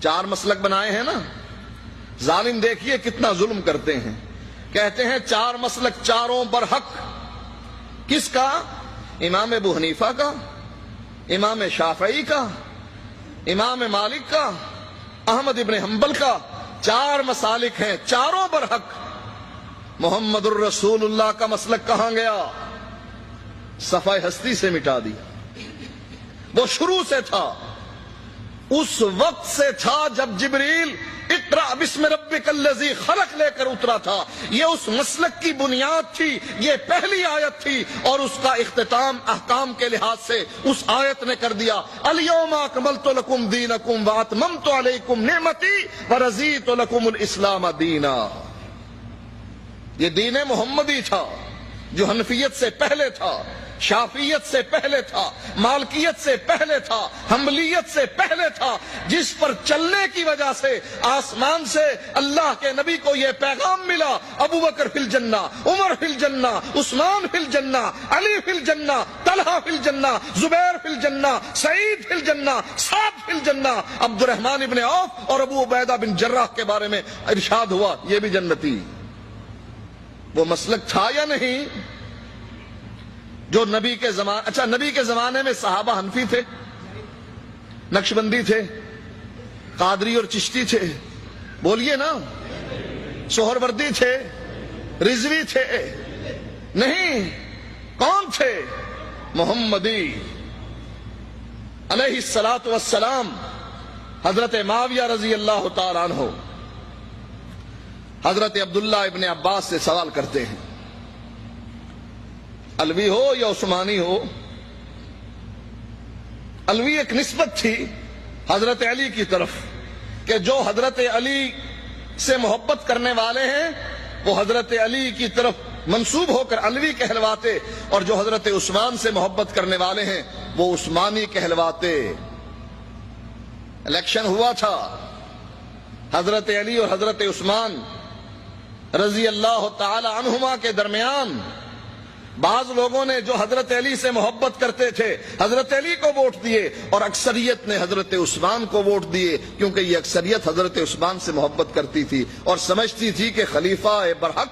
4 مسلک بنائے ہیں نا. ظالم دیکھیے کتنا ظلم کرتے ہیں. کہتے ہیں 4 مسلک چاروں برحق. کس کا؟ امام ابو حنیفہ کا، امام شافعی کا، امام مالک کا، احمد ابن حنبل کا. 4 مسالک ہیں، چاروں برحق. محمد الرسول اللہ کا مسلک کہاں گیا؟ صفحہ ہستی سے مٹا دیا. وہ شروع سے تھا، اس وقت سے تھا جب جبریل اقرأ بسم ربک الذی خلق لے کر اترا تھا. یہ اس مسلک کی بنیاد تھی، یہ پہلی آیت تھی، اور اس کا اختتام احکام کے لحاظ سے اس آیت نے کر دیا. الیوم اکملت لکم دینکم واتممت علیکم نعمتی ورضیت لکم الاسلام دینا. یہ دین محمدی تھا جو حنفیت سے پہلے تھا، شافیت سے پہلے تھا، مالکیت سے پہلے تھا، حنبلیت سے پہلے تھا، جس پر چلنے کی وجہ سے آسمان سے اللہ کے نبی کو یہ پیغام ملا: ابو بکر فی الجنہ، عمر فی الجنہ، عثمان فی الجنہ، علی فی الجنہ، طلحہ فی الجنہ، زبیر فی الجنہ، سعید فی الجنہ، سعد فی الجنہ. عبد الرحمن ابن عوف اور ابو عبیدہ بن جراح کے بارے میں ارشاد ہوا یہ بھی جنتی. وہ مسلک تھا یا نہیں جو نبی کے زمانے؟ اچھا، نبی کے زمانے میں صحابہ حنفی تھے، نقشبندی تھے، قادری اور چشتی تھے؟ بولیے نا. سہروردی تھے، رضوی تھے؟ نہیں. کون تھے؟ محمدی علیہ الصلاۃ والسلام. حضرت معاویہ رضی اللہ تعالیٰ عنہ حضرت عبداللہ ابن عباس سے سوال کرتے ہیں، علوی ہو یا عثمانی ہو. علوی ایک نسبت تھی حضرت علی کی طرف کہ جو حضرت علی سے محبت کرنے والے ہیں وہ حضرت علی کی طرف منسوب ہو کر علوی کہلواتے، اور جو حضرت عثمان سے محبت کرنے والے ہیں وہ عثمانی کہلواتے. الیکشن ہوا تھا حضرت علی اور حضرت عثمان رضی اللہ تعالی عنہما کے درمیان. بعض لوگوں نے جو حضرت علی سے محبت کرتے تھے حضرت علی کو ووٹ دیے، اور اکثریت نے حضرت عثمان کو ووٹ دیے، کیونکہ یہ اکثریت حضرت عثمان سے محبت کرتی تھی اور سمجھتی تھی کہ خلیفہ برحق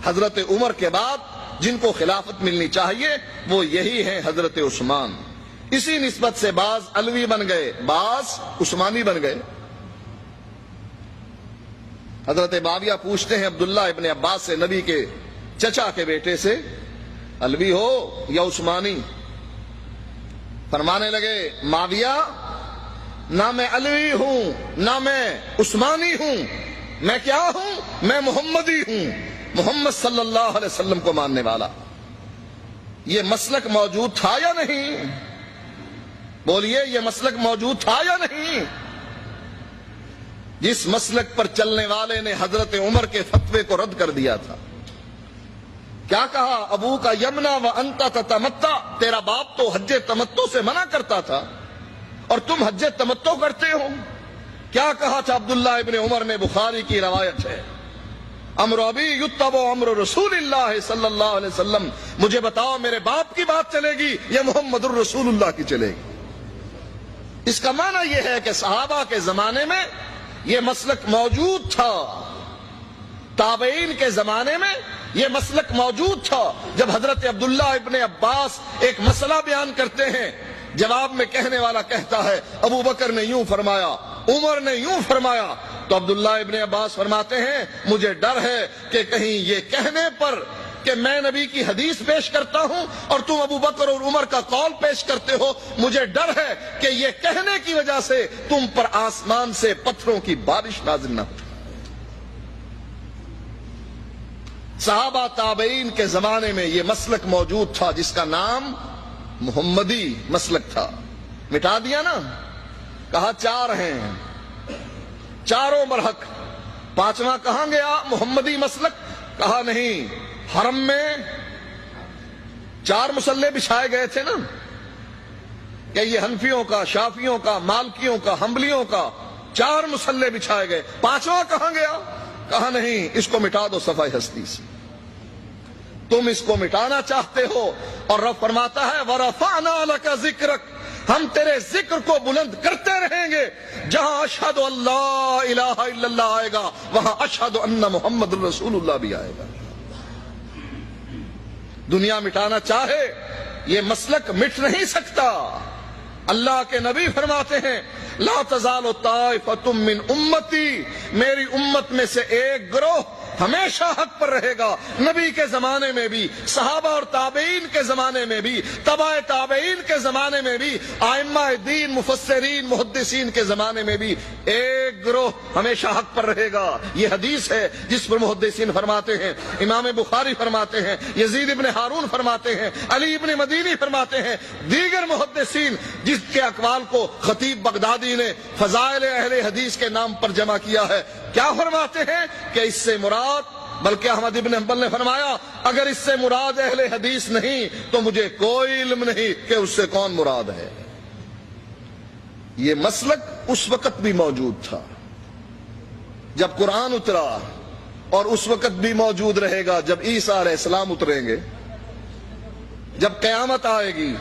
حضرت عمر کے بعد جن کو خلافت ملنی چاہیے وہ یہی ہیں حضرت عثمان. اسی نسبت سے بعض علوی بن گئے، بعض عثمانی بن گئے. حضرت معاویہ پوچھتے ہیں عبداللہ ابن عباس سے، نبی کے چچا کے بیٹے سے، علوی ہو یا عثمانی؟ فرمانے لگے معاویہ نہ میں علوی ہوں نہ میں عثمانی ہوں، میں کیا ہوں؟ میں محمدی ہوں، محمد صلی اللہ علیہ وسلم کو ماننے والا. یہ مسلک موجود تھا یا نہیں؟ بولیے، یہ مسلک موجود تھا یا نہیں؟ جس مسلک پر چلنے والے نے حضرت عمر کے فتوے کو رد کر دیا تھا. کیا کہا؟ ابو کا یمنا و انت تتمتع، تیرا باپ تو حج تمتع سے منع کرتا تھا اور تم حج تمتع کرتے ہو. کیا کہا تھا عبداللہ ابن عمر نے؟ بخاری کی روایت ہے، امر ابی یتبع امر رسول اللہ صلی اللہ علیہ وسلم. مجھے بتاؤ میرے باپ کی بات چلے گی یا محمد الرسول اللہ کی چلے گی؟ اس کا معنی یہ ہے کہ صحابہ کے زمانے میں یہ مسلک موجود تھا، تابعین کے زمانے میں یہ مسلک موجود تھا. جب حضرت عبداللہ ابن عباس ایک مسئلہ بیان کرتے ہیں، جواب میں کہنے والا کہتا ہے ابو بکر نے یوں فرمایا، عمر نے یوں فرمایا، تو عبداللہ ابن عباس فرماتے ہیں مجھے ڈر ہے کہ کہیں یہ کہنے پر کہ میں نبی کی حدیث پیش کرتا ہوں اور تم ابو بکر اور عمر کا قول پیش کرتے ہو، مجھے ڈر ہے کہ یہ کہنے کی وجہ سے تم پر آسمان سے پتھروں کی بارش نازل نہ ہو. صحابہ تابعین کے زمانے میں یہ مسلک موجود تھا جس کا نام محمدی مسلک تھا. مٹا دیا نا. کہا 4 ہیں، چاروں برحق. 5واں کہاں گیا؟ محمدی مسلک. کہا نہیں، حرم میں 4 مصلے بچھائے گئے تھے نا، کہ یہ حنفیوں کا، شافیوں کا، مالکیوں کا، حنبلیوں کا 4 مصلے بچھائے گئے. 5واں کہاں گیا؟ کہا نہیں، اس کو مٹا دو صفحہ ہستی سے. تم اس کو مٹانا چاہتے ہو، اور رب فرماتا ہے وَرَفَعْنَا لَكَ ذِكْرَكَ، ہم تیرے ذکر کو بلند کرتے رہیں گے جہاں اشہد اللہ الہ الا اللہ آئے گا وہاں اشہد ان محمد رسول اللہ بھی آئے گا. دنیا مٹانا چاہے یہ مسلک مٹ نہیں سکتا. اللہ کے نبی فرماتے ہیں لا تزال طائفۃ من امتی، میری امت میں سے ایک گروہ ہمیشہ حق پر رہے گا. نبی کے زمانے میں بھی، صحابہ اور تابعین کے زمانے میں بھی، تبع تابعین کے زمانے میں بھی، ائمہ دین مفسرین محدثین کے زمانے میں بھی ایک گروہ ہمیشہ حق پر رہے گا. یہ حدیث ہے جس پر محدثین فرماتے ہیں، امام بخاری فرماتے ہیں، یزید ابن ہارون فرماتے ہیں، علی ابن مدینی فرماتے ہیں، دیگر محدثین جس کے اقوال کو خطیب بغدادی نے فضائل اہل حدیث کے نام پر جمع کیا ہے. کیا فرماتے ہیں کہ اس سے مراد، بلکہ احمد ابن حنبل نے فرمایا اگر اس سے مراد اہل حدیث نہیں تو مجھے کوئی علم نہیں کہ اس سے کون مراد ہے. یہ مسلک اس وقت بھی موجود تھا جب قرآن اترا، اور اس وقت بھی موجود رہے گا جب عیسیٰ علیہ السلام اتریں گے، جب قیامت آئے گی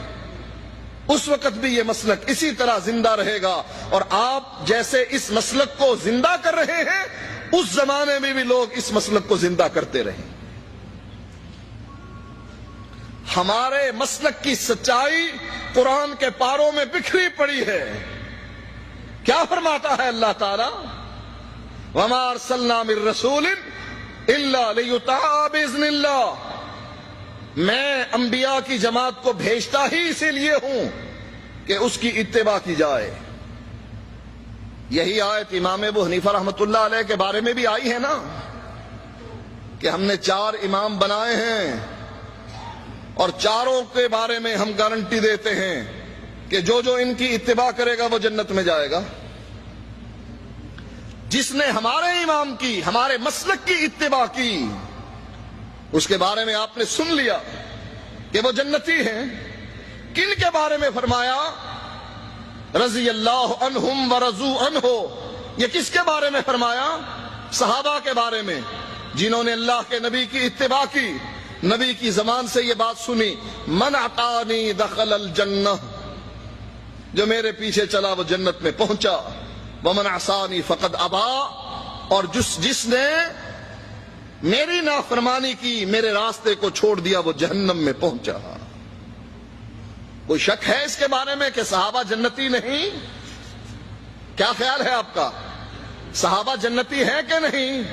اس وقت بھی یہ مسلک اسی طرح زندہ رہے گا. اور آپ جیسے اس مسلک کو زندہ کر رہے ہیں اس زمانے میں بھی لوگ اس مسلک کو زندہ کرتے رہیں. ہمارے مسلک کی سچائی قرآن کے پاروں میں بکھری پڑی ہے. کیا فرماتا ہے اللہ تعالی؟ وَمَا أَرْسَلْنَا مِن رَّسُولٍ إِلَّا لِيُطَاعَ بِإِذْنِ اللَّهِ، میں انبیاء کی جماعت کو بھیجتا ہی اسی لیے ہوں کہ اس کی اتباع کی جائے. یہی آیت امام ابو حنیفہ رحمۃ اللہ علیہ کے بارے میں بھی آئی ہے نا کہ ہم نے 4 امام بنائے ہیں اور چاروں کے بارے میں ہم گارنٹی دیتے ہیں کہ جو ان کی اتباع کرے گا وہ جنت میں جائے گا. جس نے ہمارے امام کی، ہمارے مسلک کی اتباع کی، اس کے بارے میں آپ نے سن لیا کہ وہ جنتی ہیں. کن کے بارے میں فرمایا؟ رضی اللہ عنہم ورضوا عنہ. یہ کس کے بارے میں فرمایا؟ صحابہ کے بارے میں جنہوں نے اللہ کے نبی کی اتباع کی، نبی کی زبان سے یہ بات سنی من اطاعنی دخل الجنہ، جو میرے پیچھے چلا وہ جنت میں پہنچا. ومن عصانی فقد ابا، اور جس نے میری نافرمانی کی، میرے راستے کو چھوڑ دیا، وہ جہنم میں پہنچا. کوئی شک ہے اس کے بارے میں کہ صحابہ جنتی نہیں؟ کیا خیال ہے آپ کا؟ صحابہ جنتی ہیں کہ نہیں؟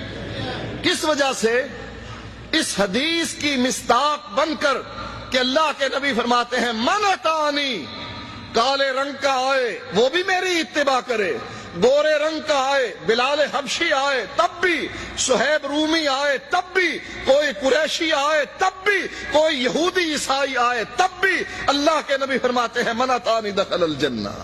کس وجہ سے؟ اس حدیث کی مصداق بن کر کہ اللہ کے نبی فرماتے ہیں من اطاعنی، کالے رنگ کا آئے وہ بھی میری اتباع کرے، گورے رنگ کا آئے، بلال حبشی آئے تب بھی، صہیب رومی آئے تب بھی، کوئی قریشی آئے تب بھی، کوئی یہودی عیسائی آئے تب بھی، اللہ کے نبی فرماتے ہیں من اطاعنی دخل الجنہ.